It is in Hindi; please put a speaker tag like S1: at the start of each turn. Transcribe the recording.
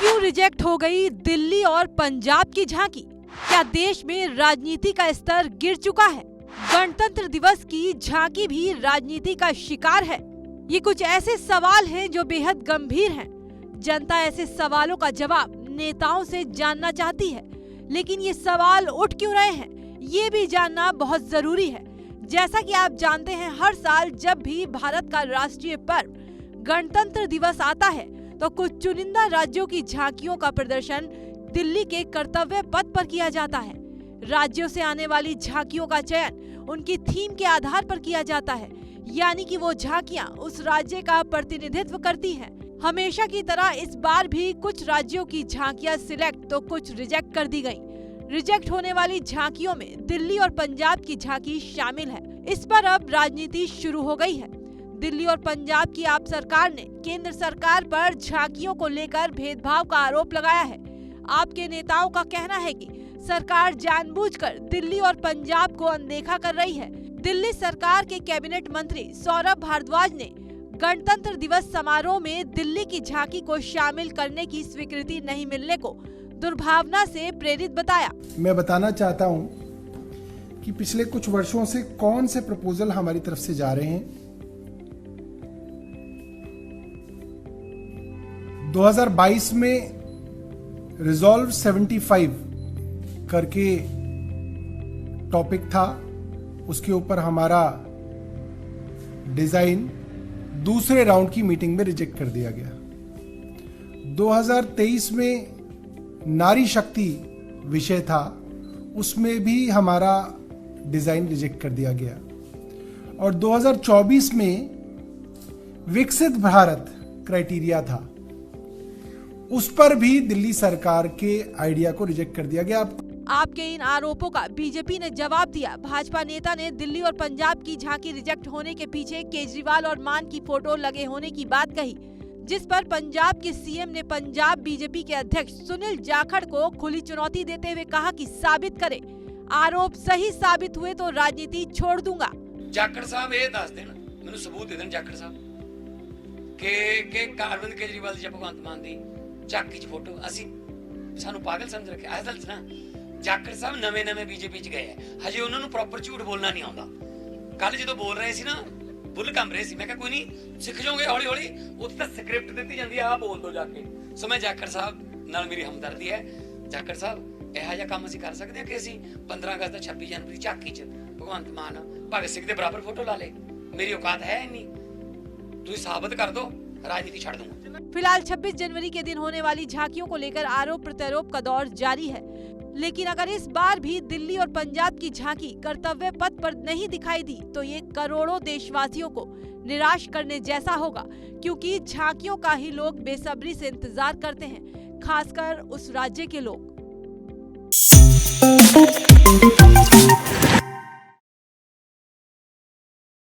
S1: क्यों रिजेक्ट हो गई दिल्ली और पंजाब की झांकी? क्या देश में राजनीति का स्तर गिर चुका है? गणतंत्र दिवस की झांकी भी राजनीति का शिकार है? ये कुछ ऐसे सवाल हैं जो बेहद गंभीर हैं। जनता ऐसे सवालों का जवाब नेताओं से जानना चाहती है, लेकिन ये सवाल उठ क्यों रहे हैं, ये भी जानना बहुत जरूरी है। जैसा कि आप जानते हैं, हर साल जब भी भारत का राष्ट्रीय पर्व गणतंत्र दिवस आता है तो कुछ चुनिंदा राज्यों की झांकियों का प्रदर्शन दिल्ली के कर्तव्य पथ पर किया जाता है। राज्यों से आने वाली झांकियों का चयन उनकी थीम के आधार पर किया जाता है, यानी कि वो झांकियां उस राज्य का प्रतिनिधित्व करती हैं। हमेशा की तरह इस बार भी कुछ राज्यों की झांकियां सिलेक्ट तो कुछ रिजेक्ट कर दी गयी। रिजेक्ट होने वाली झांकियों में दिल्ली और पंजाब की झांकी शामिल है। इस पर अब राजनीति शुरू हो गई है। दिल्ली और पंजाब की आप सरकार ने केंद्र सरकार पर झांकियों को लेकर भेदभाव का आरोप लगाया है। आपके नेताओं का कहना है कि सरकार जानबूझकर दिल्ली और पंजाब को अनदेखा कर रही है। दिल्ली सरकार के कैबिनेट मंत्री सौरभ भारद्वाज ने गणतंत्र दिवस समारोह में दिल्ली की झांकी को शामिल करने की स्वीकृति नहीं मिलने को दुर्भावना से प्रेरित बताया।
S2: मैं बताना चाहता हूं कि पिछले कुछ वर्षों से कौन से प्रपोजल हमारी तरफ से जा रहे हैं। 2022 में रिजॉल्व 75 करके टॉपिक था, उसके ऊपर हमारा डिजाइन दूसरे राउंड की मीटिंग में रिजेक्ट कर दिया गया। 2023 में नारी शक्ति विषय था, उसमें भी हमारा डिजाइन रिजेक्ट कर दिया गया। और 2024 में विकसित भारत क्राइटेरिया था, उस पर भी दिल्ली सरकार के आइडिया को रिजेक्ट कर दिया गया।
S1: आपके इन आरोपों का बीजेपी ने जवाब दिया। भाजपा नेता ने दिल्ली और पंजाब की झांकी रिजेक्ट होने के पीछे केजरीवाल और मान की फोटो लगे होने की बात कही, जिस पर पंजाब के सीएम ने पंजाब बीजेपी के अध्यक्ष सुनील जाखड़ को खुली चुनौती देते हुए कहा कि साबित करे, आरोप सही साबित हुए तो राजनीति छोड़ दूंगा।
S3: जाखड़ साहब ये दस देन, मैनू सबूत दे देन जाखड़ साहब के अरविंद केजरीवाल जी भगवंत मान दी झांकी च फोटो असी सानू पागल समझ रखे। असल च ना जाखड़ साहब नवे बीजेपी च गए हैं, हजे उन्होंने प्रॉपर झूठ बोलना नहीं आता। कल जो बोल रहे सी ना बुल कम रहे सी, मैं कहा कोई नहीं सीख जाओगे हौली हौली, उत्ते स्क्रिप्ट दी जाती है, बोल दो जाके। सो मैं जाखड़ साहब नाल मेरी हमदर्दी है। जाखड़ साहब यह जा काम असीं कर सकते हैं कि असीं 15 अगस्त 26 जनवरी झांकी च भगवंत मान भगत सिंह के बराबर फोटो ला ले? मेरी औकात है नहीं, तुम साबित कर दो, राजनीति छाड़ दूंगा।
S1: फिलहाल 26 जनवरी के दिन होने वाली झांकियों को लेकर आरोप प्रत्यारोप का दौर जारी है, लेकिन अगर इस बार भी दिल्ली और पंजाब की झांकी कर्तव्य पथ पर नहीं दिखाई दी तो ये करोड़ों देशवासियों को निराश करने जैसा होगा, क्योंकि झांकियों का ही लोग बेसब्री से इंतजार करते हैं, खासकर उस राज्य के लोग।